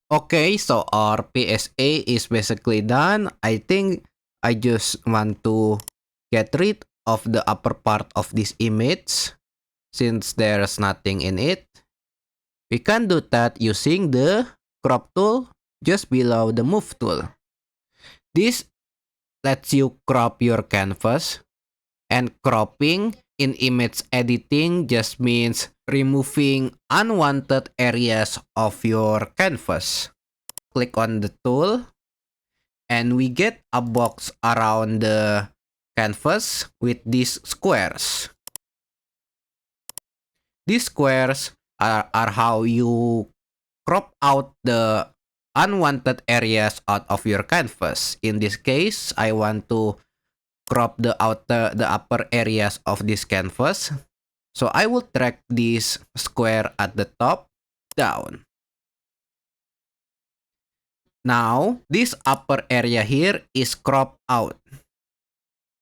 Okay, so our PSA is basically done. I think I just want to get rid of the upper part of this image since there's nothing in it. We can do that using the crop tool just below the move tool. This lets you crop your canvas, and cropping in image editing just means removing unwanted areas of your canvas. Click on the tool and we get a box around the canvas with these squares. These squares are how you crop out the unwanted areas out of your canvas. In this case, I want to crop the upper areas of this canvas. So I will drag this square at the top down. Now, this upper area here is cropped out.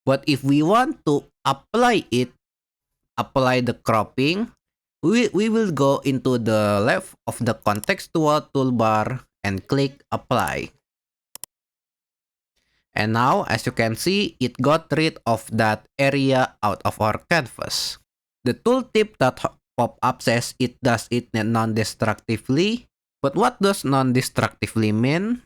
But if we want to apply the cropping, we will go into the left of the contextual toolbar and click apply. And now, as you can see, it got rid of that area out of our canvas. The tooltip that pop up says it does it non-destructively. But what does non-destructively mean?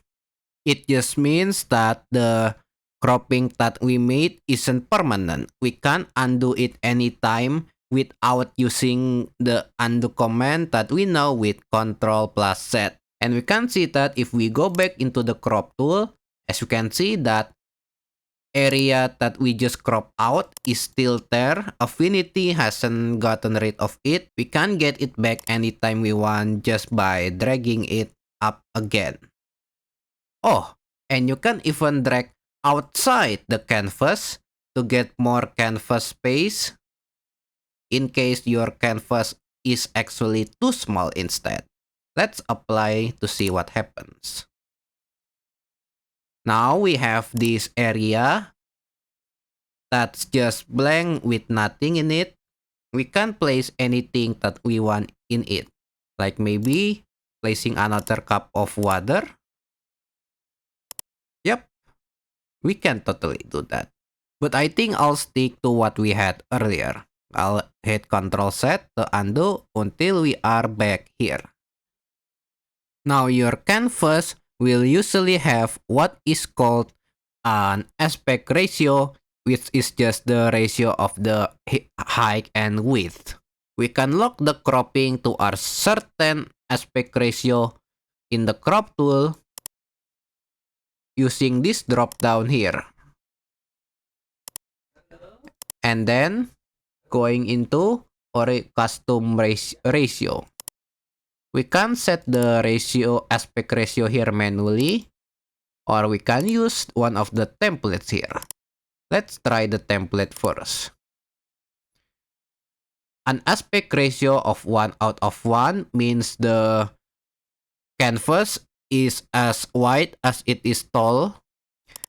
It just means that the cropping that we made isn't permanent. We can't undo it anytime without using the undo command that we know with Ctrl plus Z. And we can see that if we go back into the crop tool, as you can see that area that we just crop out is still there. Affinity hasn't gotten rid of it. We can get it back anytime we want just by dragging it up again. Oh, and you can even drag outside the canvas to get more canvas space in case your canvas is actually too small instead. Let's apply to see what happens. Now we have this area that's just blank with nothing in it. We can place anything that we want in it, like maybe placing another cup of water. Yep, we can totally do that. But I think I'll stick to what we had earlier. I'll hit Ctrl Z to undo until we are back here. Now your canvas will usually have what is called an aspect ratio, which is just the ratio of the height and width. We can lock the cropping to our certain aspect ratio in the crop tool using this drop down here. And then going into custom ratio. We can set the aspect ratio here manually, or we can use one of the templates here. Let's try the template first. An aspect ratio of 1/1 means the canvas is as wide as it is tall,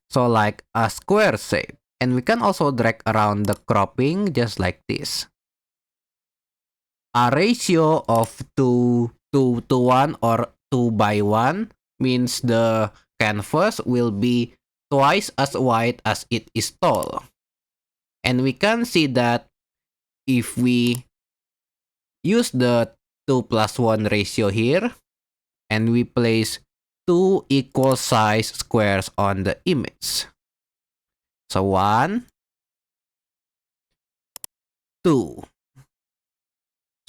so like a square shape. And we can also drag around the cropping just like this. A ratio of 2:1 or 2:1 means the canvas will be twice as wide as it is tall. And we can see that if we use the 2+1 ratio here and we place two equal size squares on the image. So 1, 2.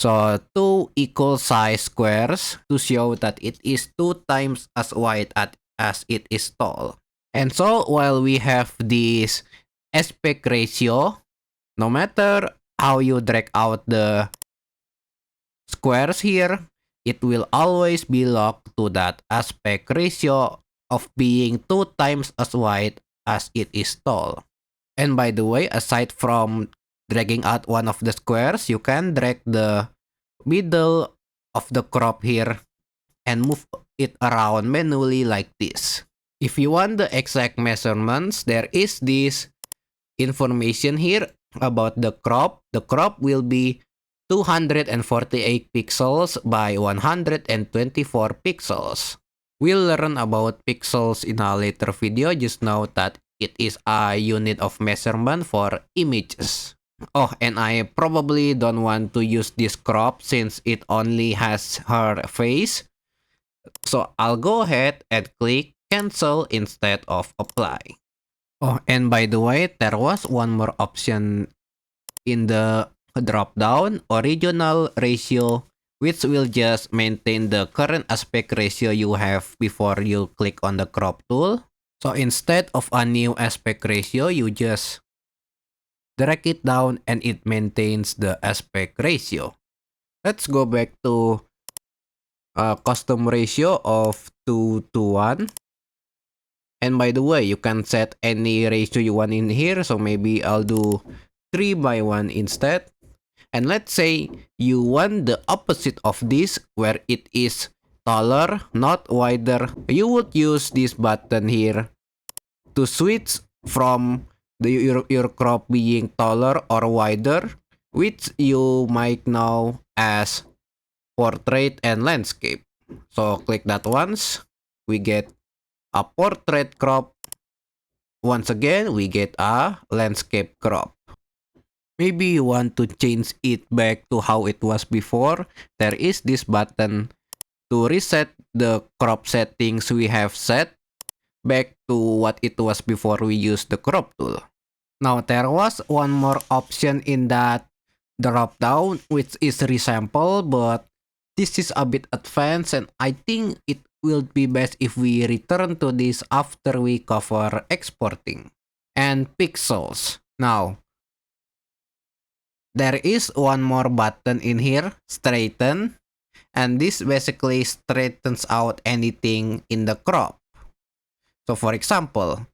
So 2 equal size squares to show that it is 2 times as wide as it is tall. And so while we have this aspect ratio, no matter how you drag out the squares here, it will always be locked to that aspect ratio of being 2 times as wide as it is tall. And by the way, aside from dragging out one of the squares, you can drag the middle of the crop here and move it around manually like this. If you want the exact measurements, there is this information here about the crop. The crop will be 248 pixels by 124 pixels. We'll learn about pixels in a later video. Just know that it is a unit of measurement for images. Oh, and I probably don't want to use this crop since it only has her face. So I'll go ahead and click cancel instead of apply. Oh, and by the way, there was one more option in the drop down, original ratio, which will just maintain the current aspect ratio you have before you click on the crop tool. So instead of a new aspect ratio, you just drag it down and it maintains the aspect ratio. Let's go back to custom ratio of 2 to 1. And by the way, you can set any ratio you want in here. So maybe I'll do 3:1 instead. And let's say you want the opposite of this, where it is taller, not wider. You would use this button here to switch from your crop being taller or wider, which you might know as portrait and landscape. So click that once, we get a portrait crop. Once again, we get a landscape crop. Maybe you want to change it back to how it was before. There is this button to reset the crop settings we have set back to what it was before we used the crop tool. Now there was one more option in that drop down, which is resample, but this is a bit advanced and I think it will be best if we return to this after we cover exporting. And pixels. Now, there is one more button in here, straighten, and this basically straightens out anything in the crop. So for example,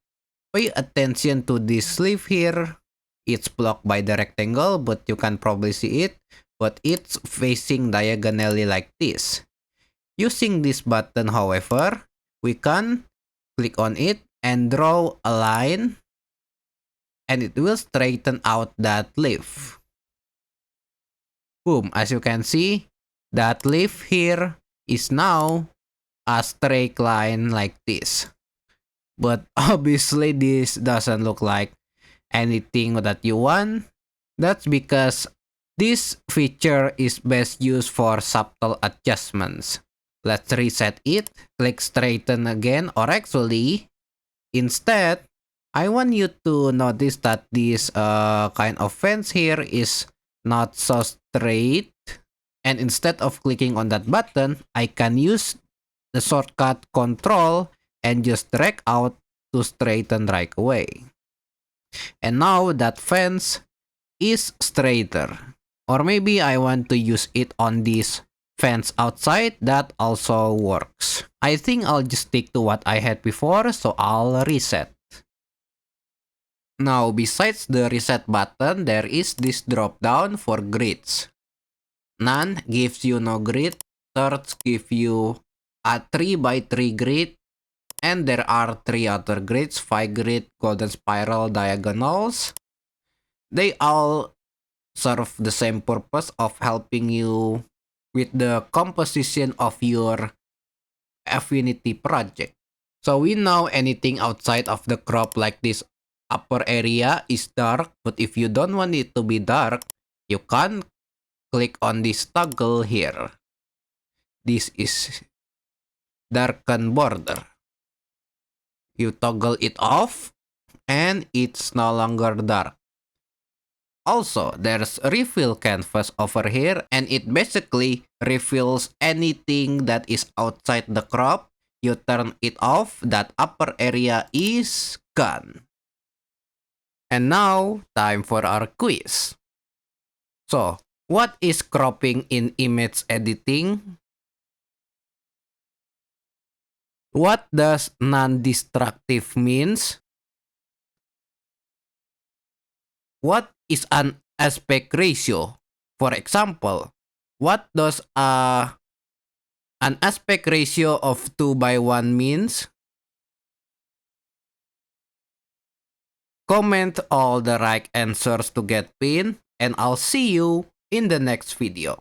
pay attention to this sleeve here. It's blocked by the rectangle, but you can probably see it, but it's facing diagonally like this. Using this button, however, we can click on it and draw a line, and it will straighten out that leaf. Boom, as you can see, that leaf here is now a straight line like this. But obviously this doesn't look like anything that you want. That's because this feature is best used for subtle adjustments. Let's reset it, click straighten again, or actually, instead, I want you to notice that this kind of fence here is not so straight. And instead of clicking on that button, I can use the shortcut control and just drag out to straighten right away. And now that fence is straighter. Or maybe I want to use it on this fence outside. That also works. I think I'll just stick to what I had before, so I'll reset. Now, besides the reset button, there is this drop down for grids. None gives you no grid. Thirds give you a 3x3 grid. And there are 3 other grids: 5 grid, golden spiral, diagonals. They all serve the same purpose of helping you with the composition of your Affinity project. So we know anything outside of the crop like this upper area is dark, but if you don't want it to be dark, you can click on this toggle here. This is darken border. You toggle it off and it's no longer dark. Also, there's refill canvas over here, and it basically refills anything that is outside the crop. You turn it off, that upper area is gone. And now, time for our quiz. So, what is cropping in image editing? What does non-destructive means? What is an aspect ratio? For example, what does an aspect ratio of 2:1 means? Comment all the right answers to get pinned, and I'll see you in the next video.